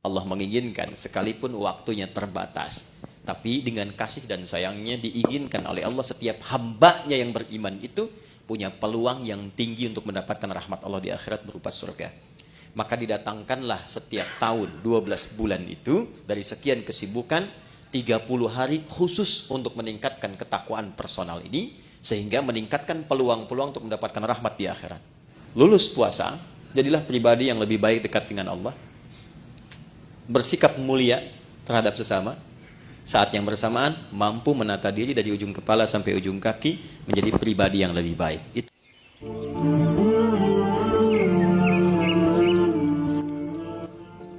Allah menginginkan sekalipun waktunya terbatas, tapi dengan kasih dan sayangnya diinginkan oleh Allah setiap hambanya yang beriman itu punya peluang yang tinggi untuk mendapatkan rahmat Allah di akhirat berupa surga. Maka didatangkanlah setiap tahun 12 bulan itu dari sekian kesibukan 30 hari khusus untuk meningkatkan ketakwaan personal ini, sehingga meningkatkan peluang-peluang untuk mendapatkan rahmat di akhirat. Lulus puasa, jadilah pribadi yang lebih baik dekat dengan Allah, bersikap mulia terhadap sesama, saat yang bersamaan mampu menata diri dari ujung kepala sampai ujung kaki menjadi pribadi yang lebih baik.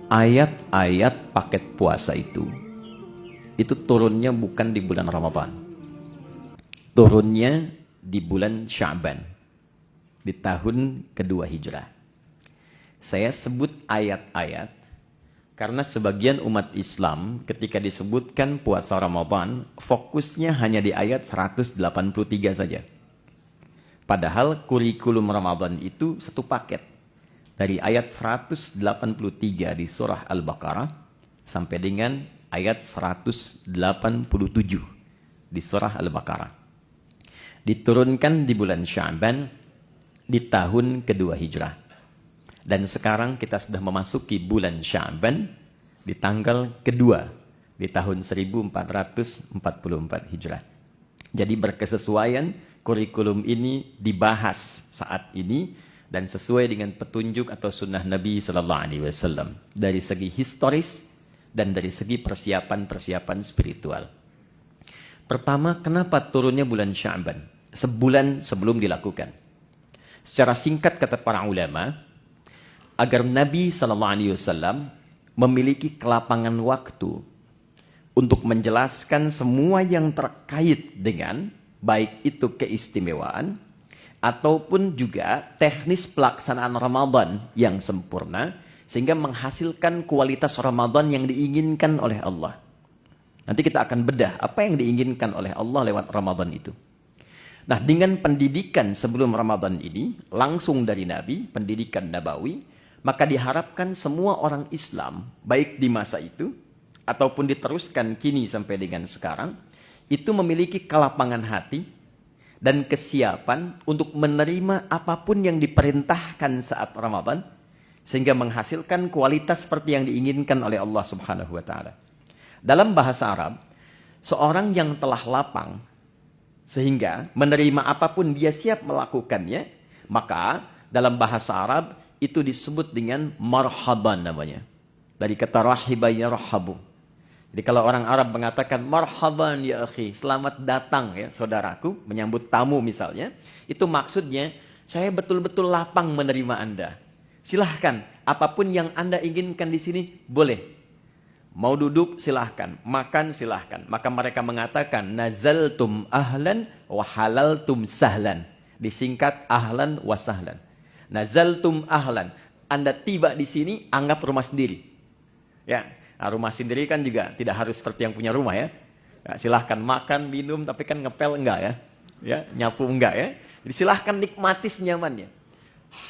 Ayat-ayat paket puasa itu turunnya bukan di bulan Ramadan, turunnya di bulan Sya'ban, di tahun kedua Hijrah. Saya sebut ayat-ayat karena sebagian umat Islam ketika disebutkan puasa Ramadan, fokusnya hanya di ayat 183 saja. Padahal kurikulum Ramadan itu satu paket. Dari ayat 183 di surah Al-Baqarah sampai dengan ayat 187 di surah Al-Baqarah. Diturunkan di bulan Sya'ban di tahun kedua Hijrah. Dan sekarang kita sudah memasuki bulan Sya'ban di tanggal kedua di tahun 1444 Hijrah. Jadi berkesesuaian kurikulum ini dibahas saat ini dan sesuai dengan petunjuk atau sunnah Nabi Sallallahu Alaihi Wasallam dari segi historis dan dari segi persiapan-persiapan spiritual. Pertama, kenapa turunnya bulan Sya'ban? Sebulan sebelum dilakukan. Secara singkat kata para ulama, agar Nabi SAW memiliki kelapangan waktu untuk menjelaskan semua yang terkait dengan baik itu keistimewaan ataupun juga teknis pelaksanaan Ramadan yang sempurna sehingga menghasilkan kualitas Ramadan yang diinginkan oleh Allah. Nanti kita akan bedah apa yang diinginkan oleh Allah lewat Ramadan itu. Nah, dengan pendidikan sebelum Ramadan ini langsung dari Nabi, pendidikan Nabawi, maka diharapkan semua orang Islam, baik di masa itu, ataupun diteruskan kini sampai dengan sekarang, itu memiliki kelapangan hati dan kesiapan untuk menerima apapun yang diperintahkan saat Ramadan, sehingga menghasilkan kualitas seperti yang diinginkan oleh Allah Subhanahu wa Ta'ala. Dalam bahasa Arab, seorang yang telah lapang, sehingga menerima apapun dia siap melakukannya, maka dalam bahasa Arab, itu disebut dengan marhaban namanya. Dari kata rahiba yarhabu. Jadi kalau orang Arab mengatakan marhaban ya akhi, selamat datang ya saudaraku, menyambut tamu misalnya, itu maksudnya saya betul-betul lapang menerima Anda. Silahkan, apapun yang Anda inginkan di sini boleh. Mau duduk silahkan, makan silahkan. Maka mereka mengatakan nazaltum ahlan wa halaltum sahlan. Disingkat ahlan wa sahlan. Nazaltum ahlan, Anda tiba di sini anggap rumah sendiri. Ya, nah, rumah sendiri kan juga tidak harus seperti yang punya rumah ya. Ya, silahkan makan, minum, tapi kan ngepel enggak ya. Ya, nyapu enggak ya. Jadi silahkan nikmati senyamannya.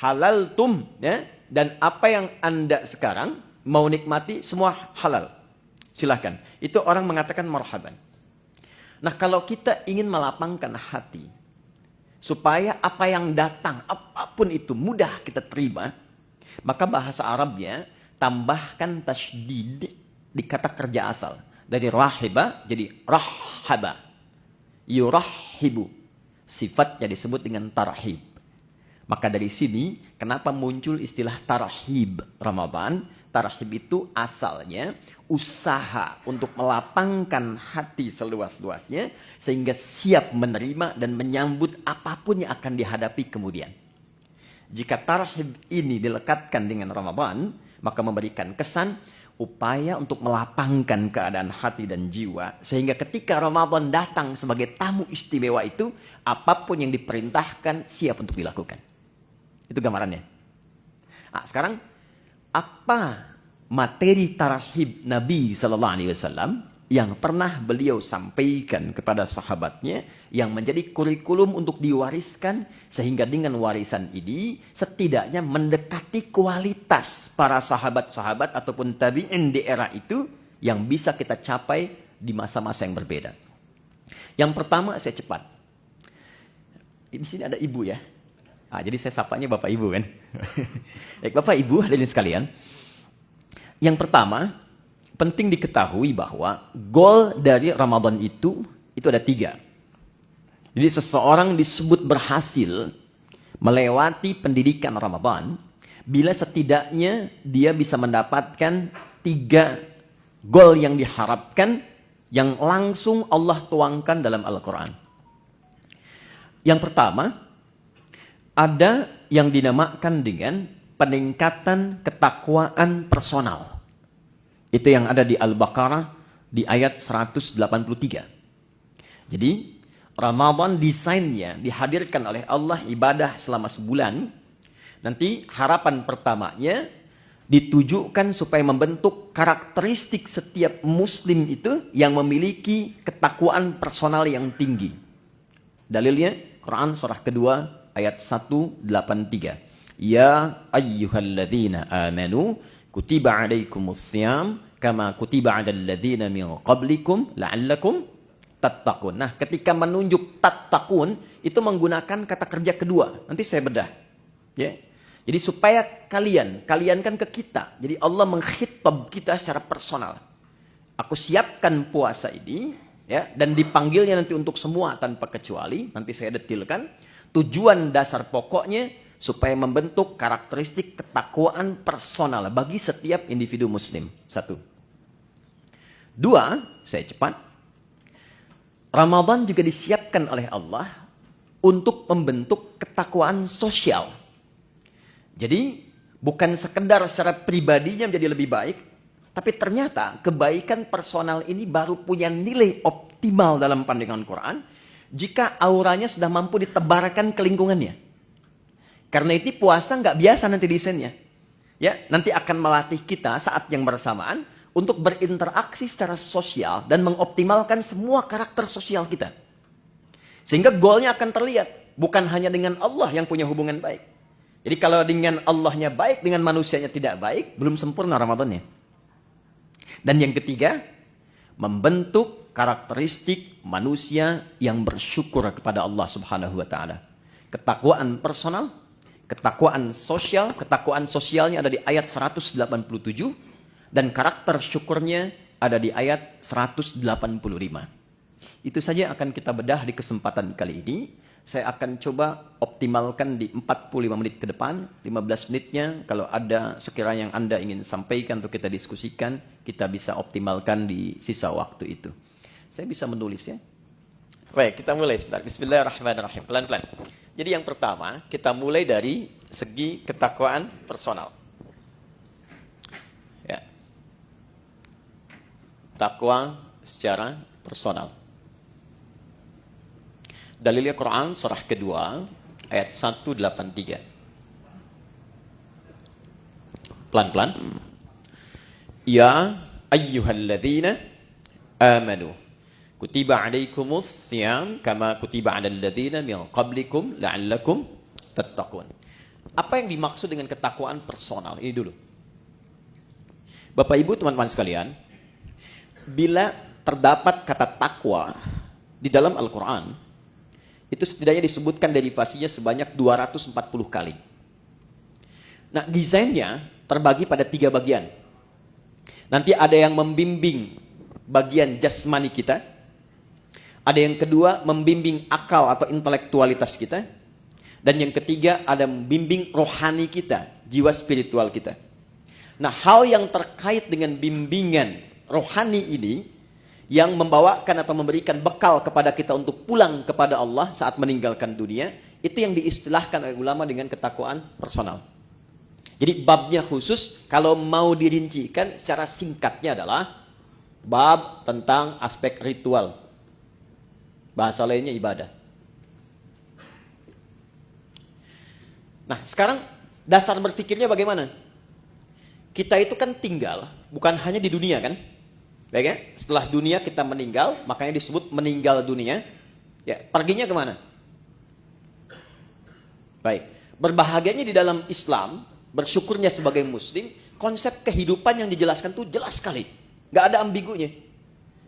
Halaltum ya, dan apa yang Anda sekarang mau nikmati semua halal. Silahkan. Itu orang mengatakan marhaban. Nah, kalau kita ingin melapangkan hati supaya apa yang datang, apapun itu mudah kita terima, maka bahasa Arabnya tambahkan tasydid di kata kerja asal. Dari rahiba jadi rahhaba. Yurahhibu. Sifatnya disebut dengan tarhib. Maka dari sini, kenapa muncul istilah tarhib Ramadan? Tarhib itu asalnya usaha untuk melapangkan hati seluas-luasnya sehingga siap menerima dan menyambut apapun yang akan dihadapi kemudian. Jika tarhib ini dilekatkan dengan Ramadan, maka memberikan kesan upaya untuk melapangkan keadaan hati dan jiwa sehingga ketika Ramadan datang sebagai tamu istimewa itu, apapun yang diperintahkan siap untuk dilakukan. Itu gambarannya. Nah, sekarang apa materi tarhib Nabi Sallallahu Alaihi Wasallam? yang pernah beliau sampaikan kepada sahabatnya yang menjadi kurikulum untuk diwariskan, sehingga dengan warisan ini setidaknya mendekati kualitas para sahabat-sahabat ataupun tabi'in di era itu yang bisa kita capai di masa-masa yang berbeda. Yang pertama, saya cepat. Di sini ada ibu ya. Jadi saya sapanya Bapak Ibu kan. Baik, Bapak Ibu hadirin sekalian. Yang pertama, penting diketahui bahwa goal dari Ramadan itu ada 3. Jadi seseorang disebut berhasil melewati pendidikan Ramadan bila setidaknya dia bisa mendapatkan 3 goal yang diharapkan yang langsung Allah tuangkan dalam Al-Quran. Yang pertama, ada yang dinamakan dengan peningkatan ketakwaan personal. Itu yang ada di Al-Baqarah di ayat 183. Jadi, Ramadan desainnya dihadirkan oleh Allah ibadah selama sebulan. Nanti harapan pertamanya ditujukan supaya membentuk karakteristik setiap muslim itu yang memiliki ketakwaan personal yang tinggi. Dalilnya Quran surah kedua ayat 183. Ya ayyuhalladzina amanu kutiba alaikumussyam kama kutiba alal ladzina min qablikum la'allakum tattaqun. Nah, ketika menunjuk tattaqun itu menggunakan kata kerja kedua. Nanti saya bedah. Ya. Jadi supaya kalian kan ke kita. Jadi Allah mengkhitab kita secara personal. Aku siapkan puasa ini ya, dan dipanggilnya nanti untuk semua tanpa kecuali. Nanti saya detilkan. Tujuan dasar pokoknya supaya membentuk karakteristik ketakwaan personal bagi setiap individu muslim. 1. 2, saya cepat. Ramadan juga disiapkan oleh Allah untuk membentuk ketakwaan sosial. Jadi bukan sekedar secara pribadinya menjadi lebih baik, tapi ternyata kebaikan personal ini baru punya nilai optimal dalam pandangan Quran jika auranya sudah mampu ditebarkan ke lingkungannya. Karena itu puasa nggak biasa nanti desainnya. Ya, nanti akan melatih kita saat yang bersamaan untuk berinteraksi secara sosial dan mengoptimalkan semua karakter sosial kita. Sehingga goalnya akan terlihat bukan hanya dengan Allah yang punya hubungan baik. Jadi kalau dengan Allahnya baik, dengan manusianya tidak baik, belum sempurna Ramadannya. Dan yang ketiga, membentuk karakteristik manusia yang bersyukur kepada Allah Subhanahu wa taala. Ketakwaan personal, ketakwaan sosial, ketakwaan sosialnya ada di ayat 187 dan karakter syukurnya ada di ayat 185. Itu saja akan kita bedah di kesempatan kali ini. Saya akan coba optimalkan di 45 menit ke depan, 15 menitnya kalau ada sekiranya yang Anda ingin sampaikan untuk kita diskusikan, kita bisa optimalkan di sisa waktu itu. Saya bisa menulis ya. Baik, kita mulai sebentar. Bismillahirrahmanirrahim. Pelan-pelan. Jadi yang pertama, kita mulai dari segi ketakwaan personal. Ya. Takwa secara personal. Dalilnya Quran surah kedua ayat 183. Pelan-pelan. Ya ayyuhalladzina amanu kutiba alaikumus syiyam kama kutiba alal ladzina min qablikum la'allakum tattaqun. Apa yang dimaksud dengan ketakwaan personal? Ini dulu. Bapak Ibu, teman-teman sekalian, bila terdapat kata takwa di dalam Al-Qur'an, itu setidaknya disebutkan derivasinya sebanyak 240 kali. Nah, desainnya terbagi pada 3 bagian. Nanti ada yang membimbing bagian jasmani kita. Ada yang kedua membimbing akal atau intelektualitas kita. Dan yang ketiga ada membimbing rohani kita, jiwa spiritual kita. Nah, hal yang terkait dengan bimbingan rohani ini yang membawakan atau memberikan bekal kepada kita untuk pulang kepada Allah saat meninggalkan dunia, itu yang diistilahkan oleh ulama dengan ketakwaan personal. Jadi babnya khusus, kalau mau dirincikan secara singkatnya adalah bab tentang aspek ritual. Bahasa lainnya ibadah. Nah, sekarang dasar berpikirnya bagaimana? Kita itu kan tinggal, bukan hanya di dunia kan? Baik ya? Setelah dunia kita meninggal, makanya disebut meninggal dunia. Ya, perginya kemana? Baik. Berbahagianya di dalam Islam, bersyukurnya sebagai muslim, konsep kehidupan yang dijelaskan tuh jelas sekali. Gak ada ambigunya.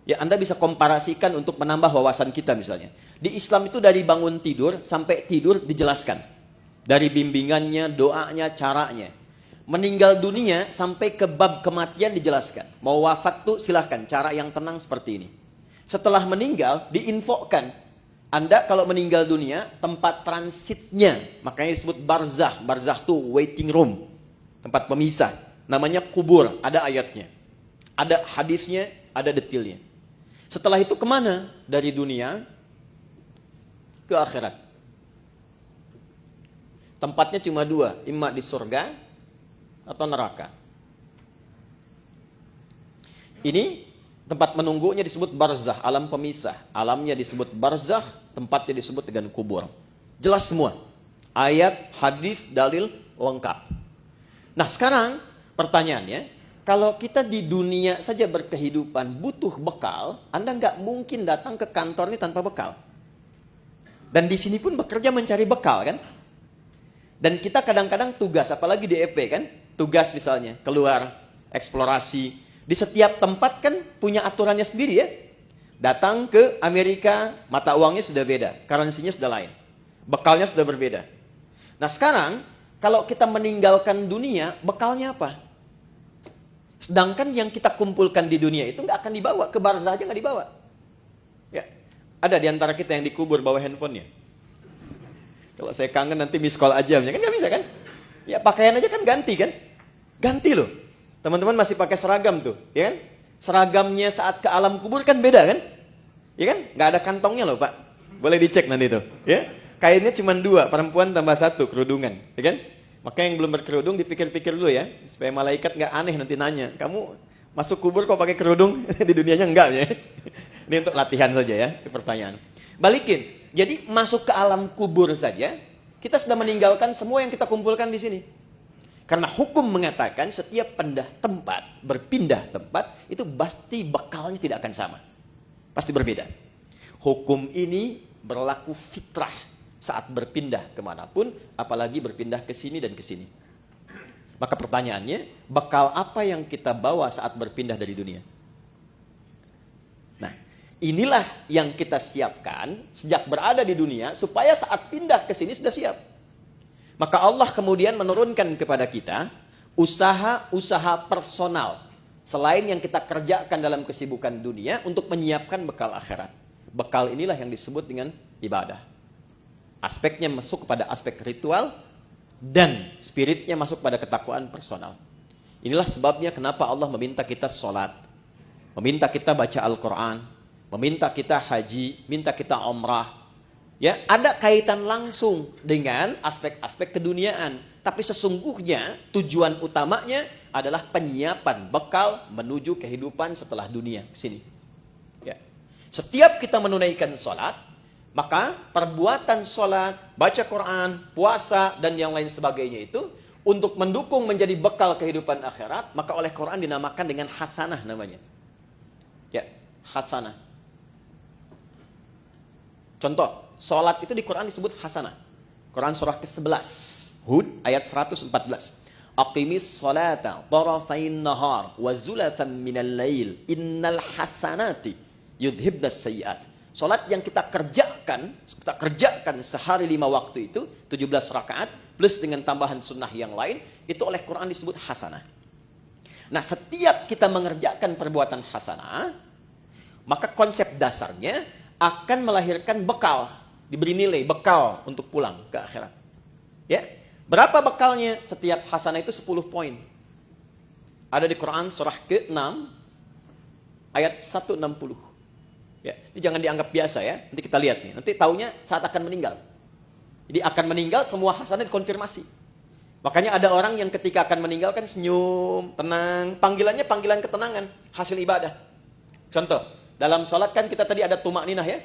Ya, Anda bisa komparasikan untuk menambah wawasan kita misalnya. Di Islam itu dari bangun tidur sampai tidur dijelaskan. Dari bimbingannya, doanya, caranya. Meninggal dunia sampai ke bab kematian dijelaskan. Mau wafat tuh silahkan, cara yang tenang seperti ini. Setelah meninggal, diinfokan. Anda kalau meninggal dunia, tempat transitnya, makanya disebut barzah. Barzah tuh waiting room, tempat pemisah. Namanya kubur, ada ayatnya. Ada hadisnya, ada detailnya. Setelah itu kemana? Dari dunia ke akhirat. Tempatnya cuma dua, imma di surga atau neraka. Ini tempat menunggunya disebut barzah, alam pemisah. Alamnya disebut barzah, tempatnya disebut dengan kubur. Jelas semua. Ayat, hadis, dalil, lengkap. Nah sekarang pertanyaannya, kalau kita di dunia saja berkehidupan butuh bekal, Anda nggak mungkin datang ke kantor ini tanpa bekal. Dan di sini pun bekerja mencari bekal kan? Dan kita kadang-kadang tugas, apalagi di EP kan? Tugas misalnya, keluar, eksplorasi. Di setiap tempat kan punya aturannya sendiri ya. Datang ke Amerika, mata uangnya sudah beda, currency-nya sudah lain. Bekalnya sudah berbeda. Nah sekarang, kalau kita meninggalkan dunia, bekalnya apa? Sedangkan yang kita kumpulkan di dunia itu nggak akan dibawa, ke barzah aja nggak dibawa. Ya, ada di antara kita yang dikubur bawa handphonenya. Kalau saya kangen nanti miss call aja, kan nggak bisa kan? Ya pakaian aja kan ganti kan? Ganti loh. Teman-teman masih pakai seragam tuh, ya kan? Seragamnya saat ke alam kubur kan beda kan? Ya kan? Nggak ada kantongnya loh Pak. Boleh dicek nanti tuh, ya? Kainnya cuma 2, perempuan tambah 1, kerudungan, ya kan? Maka yang belum berkerudung dipikir-pikir dulu ya, supaya malaikat nggak aneh nanti nanya, kamu masuk kubur kok pakai kerudung? Di dunianya enggak ya? Ini untuk latihan saja ya, pertanyaan. Balikin, jadi masuk ke alam kubur saja, kita sudah meninggalkan semua yang kita kumpulkan di sini. Karena hukum mengatakan setiap berpindah tempat, itu pasti bekalnya tidak akan sama. Pasti berbeda. Hukum ini berlaku fitrah saat berpindah kemanapun, apalagi berpindah ke sini dan ke sini. Maka pertanyaannya, bekal apa yang kita bawa saat berpindah dari dunia? Nah, inilah yang kita siapkan sejak berada di dunia, supaya saat pindah ke sini sudah siap. Maka Allah kemudian menurunkan kepada kita usaha-usaha personal selain yang kita kerjakan dalam kesibukan dunia untuk menyiapkan bekal akhirat. Bekal inilah yang disebut dengan ibadah. Aspeknya masuk kepada aspek ritual dan spiritnya masuk pada ketakwaan personal. Inilah sebabnya kenapa Allah meminta kita sholat, meminta kita baca Al-Quran, meminta kita haji, minta kita umrah. Ya, ada kaitan langsung dengan aspek-aspek keduniaan. Tapi sesungguhnya tujuan utamanya adalah penyiapan bekal menuju kehidupan setelah dunia. Sini. Ya. Setiap kita menunaikan sholat, maka perbuatan sholat, baca Quran, puasa, dan yang lain sebagainya itu untuk mendukung menjadi bekal kehidupan akhirat, maka oleh Quran dinamakan dengan hasanah namanya. Ya, hasanah. Contoh, sholat itu di Quran disebut hasanah. Quran surah ke-11, Hud ayat 114. Aqimis sholata tarafain nahar wa zulatan minal lail innal hasanati yudhibnas sayyiat. Sholat yang kita kerjakan sehari 5 waktu itu, 17 rakaat, plus dengan tambahan sunnah yang lain, itu oleh Quran disebut hasanah. Nah, setiap kita mengerjakan perbuatan hasanah, maka konsep dasarnya akan melahirkan bekal, diberi nilai bekal untuk pulang ke akhirat. Ya, berapa bekalnya? Setiap hasanah itu 10 poin. Ada di Quran surah ke-6 ayat 160. Ya, ini jangan dianggap biasa ya. Nanti kita lihat nih. Nanti taunya saat akan meninggal. Jadi akan meninggal semua hasanah dikonfirmasi. Makanya ada orang yang ketika akan meninggal kan senyum, tenang. Panggilannya panggilan ketenangan, hasil ibadah. Contoh, dalam sholat kan kita tadi ada tumak ninah ya.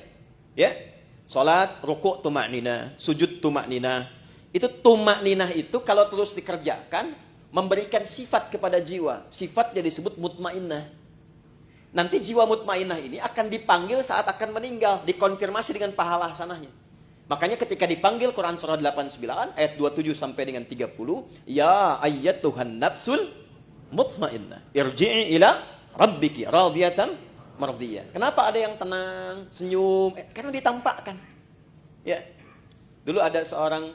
Ya, sholat, rukuk tumak ninah, sujud tumak ninah. Itu tumak ninah itu kalau terus dikerjakan, memberikan sifat kepada jiwa. Sifatnya disebut mutmainnah. Nanti jiwa mutmainnah ini akan dipanggil saat akan meninggal, dikonfirmasi dengan pahala hasanahnya. Makanya ketika dipanggil Quran surah 89 ayat 27 sampai dengan 30, ya ayyatuhan nafsul mutmainnah, irji'i ila rabbiki radiyatan mardiyah. Kenapa ada yang tenang, senyum? Karena ditampakkan. Ya. Dulu ada seorang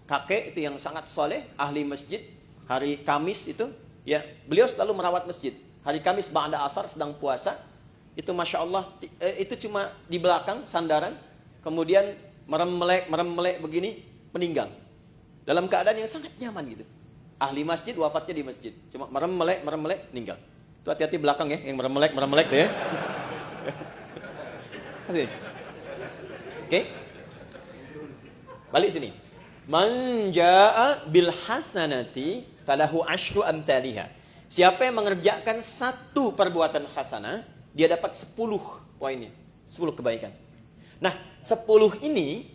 kakek itu yang sangat soleh, ahli masjid. Hari Kamis itu, ya, beliau selalu merawat masjid. Hari Kamis ba'da asar sedang puasa, itu Masya Allah, itu cuma di belakang sandaran, kemudian merem-melek begini, meninggal. Dalam keadaan yang sangat nyaman gitu. Ahli masjid, wafatnya di masjid. Cuma merem-melek, meninggal. Itu hati-hati belakang ya, yang merem-melek tuh ya. Oke. Balik sini. Man jaa bil hasanati falahu asyru amthaliha. Siapa yang mengerjakan satu perbuatan hasanah, dia dapat 10 poinnya. 10 kebaikan. Nah, 10 ini,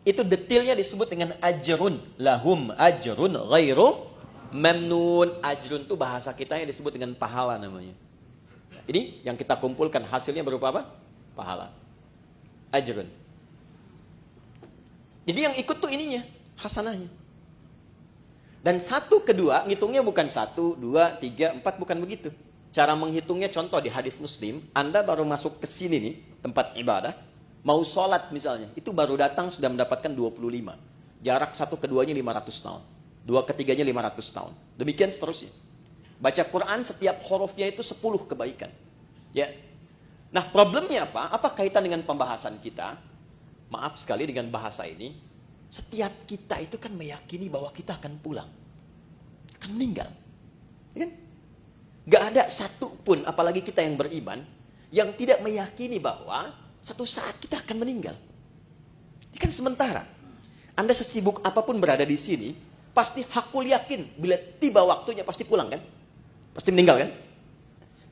itu detailnya disebut dengan ajrun. Lahum ajrun ghairu mamnun. Ajrun itu bahasa kita yang disebut dengan pahala namanya. Ini yang kita kumpulkan, hasilnya berupa apa? Pahala. Ajrun. Jadi yang ikut tuh ininya, hasanahnya. Dan 1, 2, ngitungnya bukan 1, 2, 3, 4, bukan begitu. Cara menghitungnya contoh di hadis Muslim, Anda baru masuk ke sini nih, tempat ibadah, mau sholat misalnya, itu baru datang sudah mendapatkan 25. Jarak 1 ke 2-nya 500 tahun. 2 ke 3-nya 500 tahun. Demikian seterusnya. Baca Quran setiap hurufnya itu 10 kebaikan. Ya. Nah, problemnya apa? Apa kaitan dengan pembahasan kita? Maaf sekali dengan bahasa ini. Setiap kita itu kan meyakini bahwa kita akan pulang. Akan meninggal. Ya kan? Gak ada satu pun, apalagi kita yang beriman, yang tidak meyakini bahwa satu saat kita akan meninggal. Ini kan sementara. Anda sesibuk apapun berada di sini, pasti hakul yakin bila tiba waktunya pasti pulang kan? Pasti meninggal kan?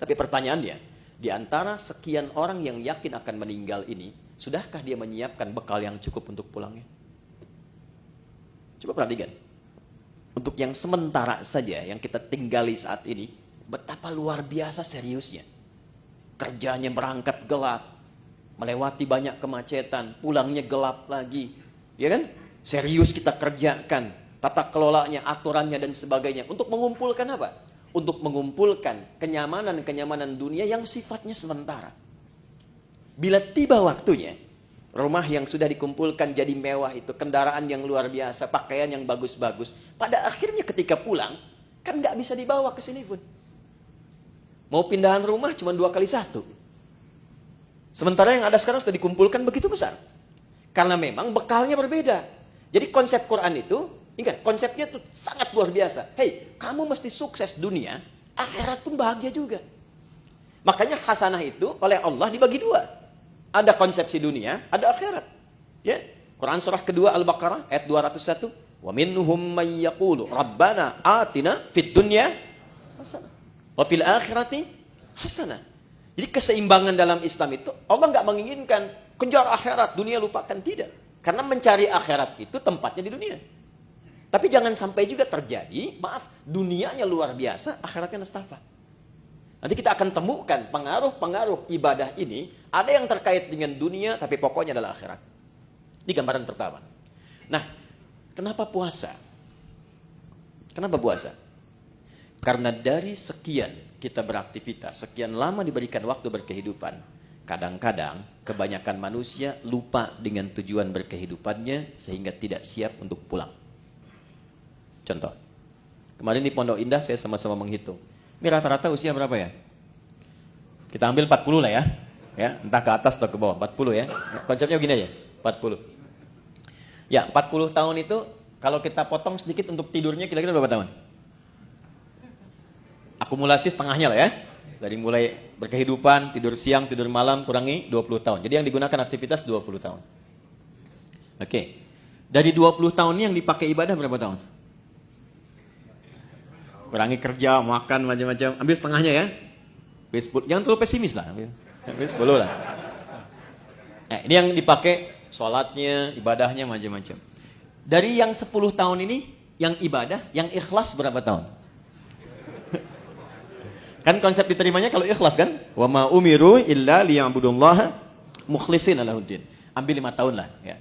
Tapi pertanyaannya, di antara sekian orang yang yakin akan meninggal ini, sudahkah dia menyiapkan bekal yang cukup untuk pulangnya? Coba perhatikan. Untuk yang sementara saja, yang kita tinggali saat ini, betapa luar biasa seriusnya. Kerjanya berangkat gelap, melewati banyak kemacetan, pulangnya gelap lagi. Ya kan? Serius kita kerjakan, tata kelolanya, aturannya dan sebagainya. Untuk mengumpulkan apa? Untuk mengumpulkan kenyamanan-kenyamanan dunia yang sifatnya sementara. Bila tiba waktunya, rumah yang sudah dikumpulkan jadi mewah itu, kendaraan yang luar biasa, pakaian yang bagus-bagus. Pada akhirnya ketika pulang, kan nggak bisa dibawa ke sini pun. Mau pindahan rumah cuma 2 kali 1. Sementara yang ada sekarang sudah dikumpulkan begitu besar. Karena memang bekalnya berbeda. Jadi konsep Quran itu, ingat, konsepnya itu sangat luar biasa. Hei, kamu mesti sukses dunia, akhirat pun bahagia juga. Makanya hasanah itu oleh Allah dibagi 2. Ada konsepsi dunia, ada akhirat. Ya. Quran surah kedua Al-Baqarah ayat 201. Wa minhum may yaqulu rabbana atina fid dunya hasanah wa fil akhirati hasanah. Jadi keseimbangan dalam Islam itu Allah nggak menginginkan kejar akhirat, dunia lupakan, tidak. Karena mencari akhirat itu tempatnya di dunia. Tapi jangan sampai juga terjadi, maaf, dunianya luar biasa, akhiratnya nestapa. Nanti kita akan temukan pengaruh-pengaruh ibadah ini, ada yang terkait dengan dunia, tapi pokoknya adalah akhirat. Ini gambaran pertama. Nah, kenapa puasa? Kenapa puasa? Karena dari sekian kita beraktivitas, sekian lama diberikan waktu berkehidupan, kadang-kadang kebanyakan manusia lupa dengan tujuan berkehidupannya, sehingga tidak siap untuk pulang. Contoh, kemarin di Pondok Indah saya sama-sama menghitung. Ini rata-rata usia berapa ya? Kita ambil 40 lah ya. Ya, entah ke atas atau ke bawah, 40 ya. Konsepnya begini aja, 40. Ya, 40 tahun itu kalau kita potong sedikit untuk tidurnya kira-kira berapa tahun? Akumulasi setengahnya lah ya. Dari mulai berkehidupan, tidur siang, tidur malam, kurangi 20 tahun. Jadi yang digunakan aktivitas 20 tahun. Oke. Dari 20 tahun ini yang dipakai ibadah berapa tahun? Kurangi kerja, makan, macam-macam. Ambil setengahnya ya. Jangan terlalu pesimis lah. Ambil 10 lah. Ini yang dipakai sholatnya, ibadahnya, macam-macam. Dari yang 10 tahun ini, yang ibadah, yang ikhlas berapa tahun? Kan konsep diterimanya kalau ikhlas kan? Wa ma umiru illa liya'budullaha mukhlishina lahuddin. Ambil 5 tahun lah ya.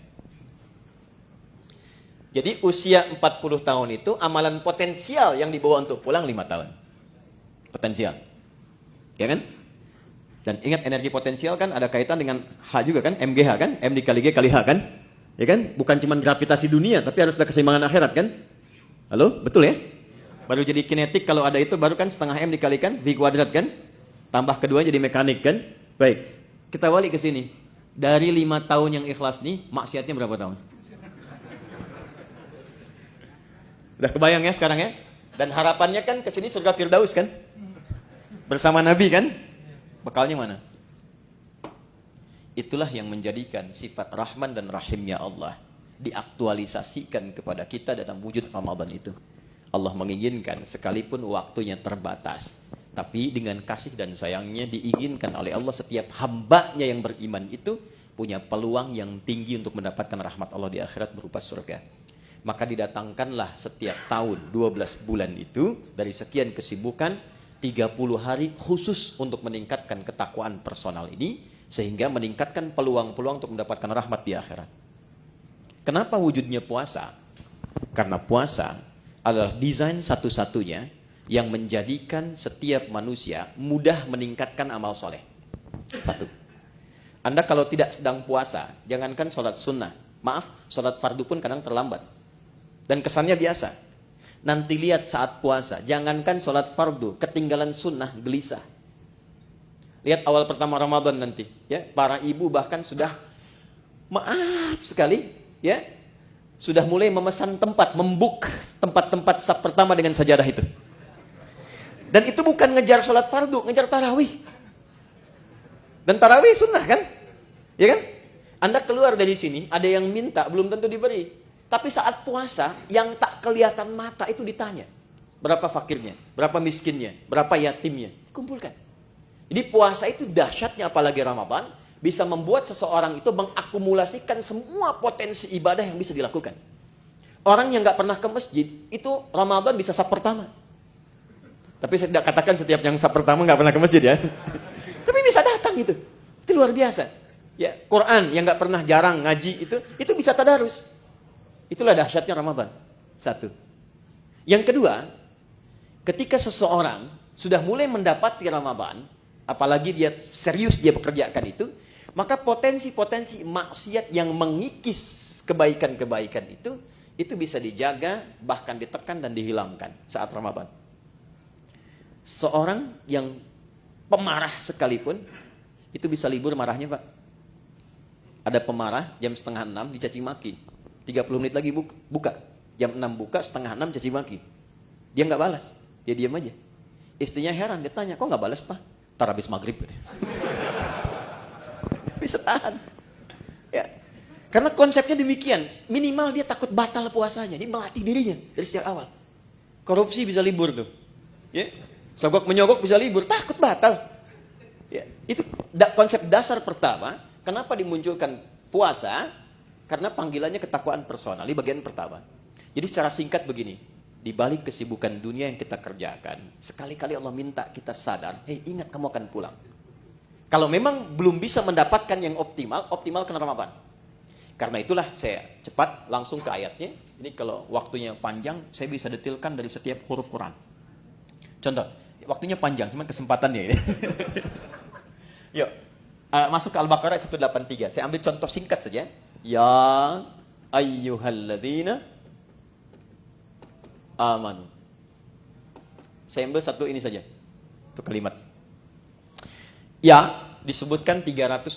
Jadi usia 40 tahun itu amalan potensial yang dibawa untuk pulang 5 tahun. Potensial. Ya kan? Dan ingat energi potensial kan ada kaitan dengan H juga kan? MGH kan? M dikali G kali H kan? Ya kan? Bukan cuma gravitasi dunia, tapi harus ada keseimbangan akhirat kan? Halo? Betul ya? Baru jadi kinetik kalau ada itu baru kan setengah M dikalikan V kuadrat kan? Tambah kedua jadi mekanik kan? Baik. Kita balik ke sini. Dari 5 tahun yang ikhlas nih, maksiatnya berapa tahun? Udah kebayang ya sekarang ya? Dan harapannya kan ke sini surga Firdaus kan? Bersama Nabi kan? Bekalnya mana? Itulah yang menjadikan sifat Rahman dan Rahimnya Allah diaktualisasikan kepada kita dalam wujud Ramadan itu. Allah menginginkan sekalipun waktunya terbatas, tapi dengan kasih dan sayangnya diinginkan oleh Allah setiap hambanya yang beriman itu punya peluang yang tinggi untuk mendapatkan rahmat Allah di akhirat berupa surga. Maka didatangkanlah setiap tahun 12 bulan itu dari sekian kesibukan 30 hari khusus untuk meningkatkan ketakwaan personal ini sehingga meningkatkan peluang-peluang untuk mendapatkan rahmat di akhirat. Kenapa wujudnya puasa? Karena puasa adalah desain satu-satunya yang menjadikan setiap manusia mudah meningkatkan amal soleh. Satu. Anda kalau tidak sedang puasa, jangankan sholat sunnah, maaf, sholat fardu pun kadang terlambat. Dan kesannya biasa. Nanti lihat saat puasa, jangankan sholat fardu, ketinggalan sunnah, gelisah. Lihat awal pertama Ramadan nanti, ya, para ibu bahkan sudah, maaf sekali, ya, sudah mulai memesan tempat, membuk tempat-tempat saf pertama dengan sajadah itu. Dan itu bukan ngejar sholat fardu, ngejar tarawih. Dan tarawih sunnah kan? Ya kan? Anda keluar dari sini, ada yang minta, belum tentu diberi. Tapi saat puasa, yang tak kelihatan mata itu ditanya. Berapa fakirnya, berapa miskinnya, berapa yatimnya. Kumpulkan. Jadi puasa itu dahsyatnya apalagi Ramadan, bisa membuat seseorang itu mengakumulasikan semua potensi ibadah yang bisa dilakukan. Orang yang nggak pernah ke masjid, itu Ramadan bisa saf pertama. Tapi saya tidak katakan setiap yang saf pertama nggak pernah ke masjid ya. Tapi bisa datang itu. Itu luar biasa. Ya, Quran yang nggak pernah jarang ngaji itu bisa tadarus. Itulah dahsyatnya Ramadan. Satu. Yang kedua, ketika seseorang sudah mulai mendapati Ramadan, apalagi dia serius dia bekerjakan itu, maka potensi-potensi maksiat yang mengikis kebaikan-kebaikan itu bisa dijaga, bahkan ditekan dan dihilangkan saat Ramadan. Seorang yang pemarah sekalipun, itu bisa libur marahnya, Pak. Ada pemarah jam 5:30 dicaci maki. 30 menit lagi buka. Jam 6 buka, 5:30 caci maki. Dia nggak balas. Dia diam aja. Istrinya heran, dia tanya, kok nggak balas, Pak? Ntar habis maghrib. Bisa tahan. Ya. Karena konsepnya demikian. Minimal dia takut batal puasanya. Dia melatih dirinya dari sejak awal. Korupsi bisa libur tuh. Ya. Sogok menyogok bisa libur. Takut batal. Ya. Itu konsep dasar pertama. Kenapa dimunculkan puasa? Karena panggilannya ketakwaan personal, di bagian pertama. Jadi secara singkat begini, di balik kesibukan dunia yang kita kerjakan, sekali-kali Allah minta kita sadar, hei ingat kamu akan pulang. Kalau memang belum bisa mendapatkan yang optimalkan Ramadan. Karena itulah saya cepat langsung ke ayatnya. Ini kalau waktunya panjang, saya bisa detilkan dari setiap huruf Quran. Contoh, waktunya panjang, cuma kesempatannya ini. Yuk, masuk ke Al-Baqarah 183. Saya ambil contoh singkat saja. Ya ayyuhalladzina amanu. Saya ambil satu ini saja. Itu kalimat. Ya disebutkan 361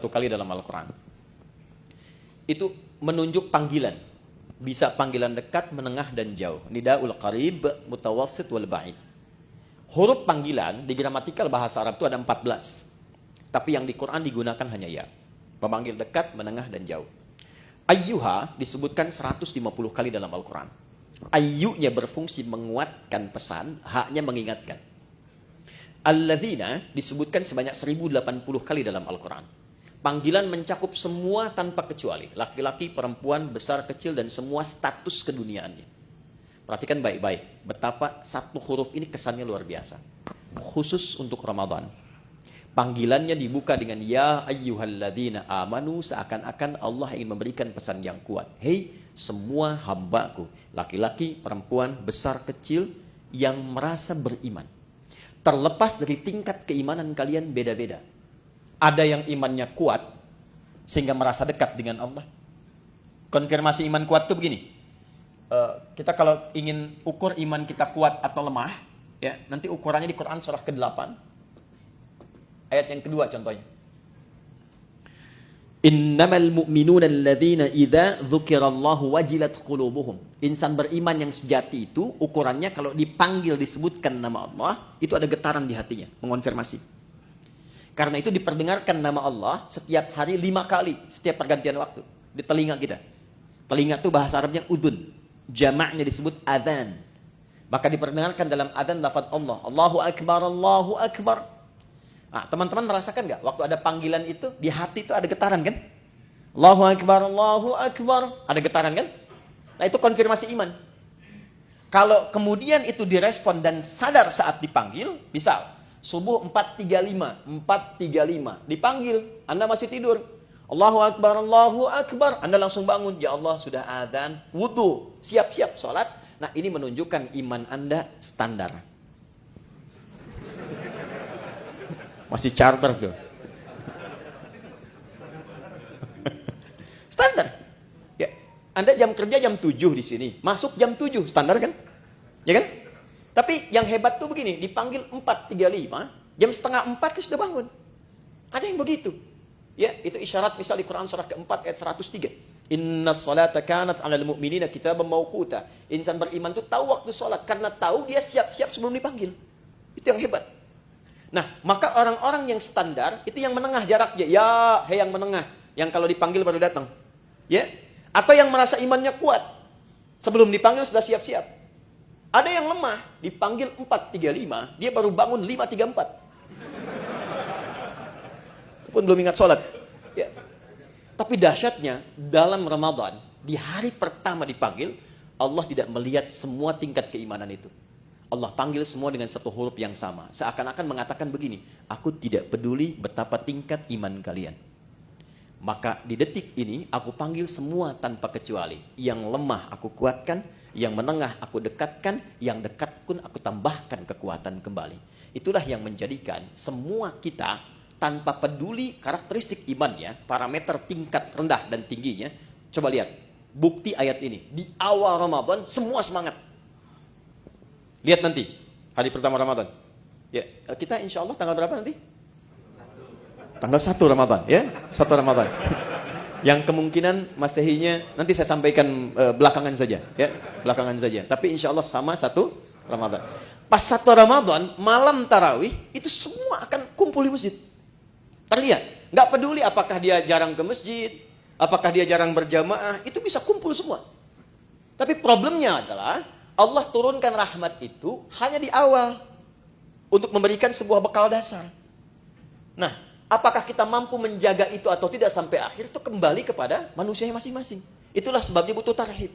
kali dalam Al-Quran. Itu menunjuk panggilan. Bisa panggilan dekat, menengah, dan jauh. Nidaul qarib, mutawassit, wal ba'id. Huruf panggilan di gramatikal bahasa Arab itu ada 14. Tapi yang di Quran digunakan hanya ya. Memanggil dekat, menengah, dan jauh. Ayyuha disebutkan 150 kali dalam Al-Quran. Ayyunya berfungsi menguatkan pesan, haknya mengingatkan. Alladzina disebutkan sebanyak 1080 kali dalam Al-Quran. Panggilan mencakup semua tanpa kecuali. Laki-laki, perempuan, besar, kecil, dan semua status keduniaannya. Perhatikan baik-baik. Betapa satu huruf ini kesannya luar biasa. khusus untuk Ramadan. Panggilannya dibuka dengan ya ayyuhalladzina amanu, seakan-akan Allah ingin memberikan pesan yang kuat. Hei semua hambaku, laki-laki, perempuan, besar, kecil, yang merasa beriman. Terlepas dari tingkat keimanan kalian beda-beda. Ada yang imannya kuat, sehingga merasa dekat dengan Allah. Konfirmasi iman kuat itu begini. Kita kalau ingin ukur iman kita kuat atau lemah, ya, nanti ukurannya di Quran surah ke-8. Ayat yang kedua contohnya. Innamal mu'minuna alladzina idza dzukirallahu wajilat qulubuhum. Insan beriman yang sejati itu ukurannya kalau dipanggil disebutkan nama Allah, itu ada getaran di hatinya, mengonfirmasi. Karena itu diperdengarkan nama Allah setiap hari 5 kali, setiap pergantian waktu di telinga kita. Telinga itu bahasa Arabnya udun. Jamaknya disebut adzan. Maka diperdengarkan dalam adzan lafaz Allah, Allahu akbar, Allahu akbar. Nah, teman-teman merasakan nggak waktu ada panggilan itu di hati itu ada getaran kan? Allahu akbar, Allahu akbar, ada getaran kan? Nah, itu konfirmasi iman. Kalau kemudian itu direspon dan sadar saat dipanggil, misal subuh 4.35 dipanggil, Anda masih tidur. Allahu akbar, Allahu akbar, Anda langsung bangun, ya Allah sudah adzan, wudu, siap-siap sholat. Nah, ini menunjukkan iman Anda standar. Masih charter tuh. Standar. Ya, Anda jam kerja jam 7 di sini, masuk jam 7, standar kan? Ya kan? Tapi yang hebat tuh begini, dipanggil 4.35, jam setengah 4 dia sudah bangun. Ada yang begitu. Ya, itu isyarat misal di Quran surah ke-4 ayat 103. Innas salata kanat 'alal mu'minina kitaban mauquta. Insan beriman itu tahu waktu salat karena tahu dia siap-siap sebelum dipanggil. Itu yang hebat. Nah, maka orang-orang yang standar itu yang menengah jaraknya. Ya, hei yang menengah, yang kalau dipanggil baru datang. Ya, atau yang merasa imannya kuat. Sebelum dipanggil sudah siap-siap. Ada yang lemah, dipanggil 4.35, dia baru bangun 5.34. Itu pun belum ingat sholat. Ya. Tapi dahsyatnya, dalam Ramadan, di hari pertama dipanggil, Allah tidak melihat semua tingkat keimanan itu. Allah panggil semua dengan satu huruf yang sama. Seakan-akan mengatakan begini, aku tidak peduli betapa tingkat iman kalian. Maka di detik ini, aku panggil semua tanpa kecuali. Yang lemah aku kuatkan, yang menengah aku dekatkan, yang dekat pun aku tambahkan kekuatan kembali. Itulah yang menjadikan semua kita, tanpa peduli karakteristik imannya, parameter tingkat rendah dan tingginya. Coba lihat, bukti ayat ini. Di awal Ramadan, semua semangat. Lihat nanti, hari pertama Ramadan. Ya, kita insya Allah tanggal berapa nanti? Tanggal 1 Ramadan, ya, 1 Ramadan. Yang kemungkinan Masehinya nanti saya sampaikan belakangan saja, ya, belakangan saja. Tapi insya Allah sama 1 Ramadan. Pas 1 Ramadan, malam tarawih, itu semua akan kumpul di masjid. Terlihat, nggak peduli apakah dia jarang ke masjid, apakah dia jarang berjamaah, itu bisa kumpul semua. Tapi problemnya adalah Allah turunkan rahmat itu hanya di awal untuk memberikan sebuah bekal dasar. Nah, apakah kita mampu menjaga itu atau tidak sampai akhir itu kembali kepada manusia masing-masing. Itulah sebabnya butuh tarhib.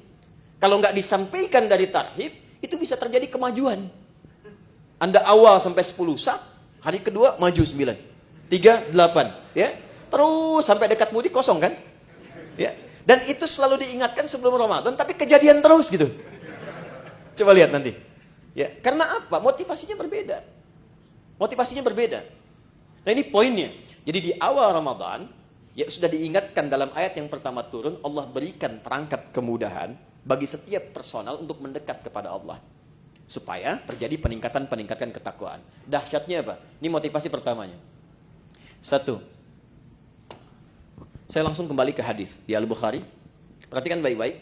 Kalau nggak disampaikan dari tarhib, itu bisa terjadi kemajuan. Anda awal sampai 10 sak, hari kedua maju 9, 3, 8, ya. Terus sampai dekat mudik kosong kan? Ya. Dan itu selalu diingatkan sebelum Ramadan, tapi kejadian terus gitu. Coba lihat nanti. Ya, karena apa? Motivasinya berbeda. Motivasinya berbeda. Nah, ini poinnya. Jadi di awal Ramadan, ya sudah diingatkan dalam ayat yang pertama turun, Allah berikan perangkat kemudahan bagi setiap personal untuk mendekat kepada Allah. Supaya terjadi peningkatan ketakwaan. Dahsyatnya apa? Ini motivasi pertamanya. 1. Saya langsung kembali ke hadis di Al-Bukhari. Perhatikan baik-baik.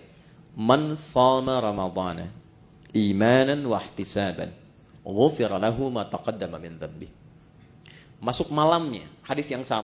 Man shama Ramadhana imanan wa ihtisaban ghufira lahu ma taqaddama min dhanbi. Masuk malamnya, hadis yang sama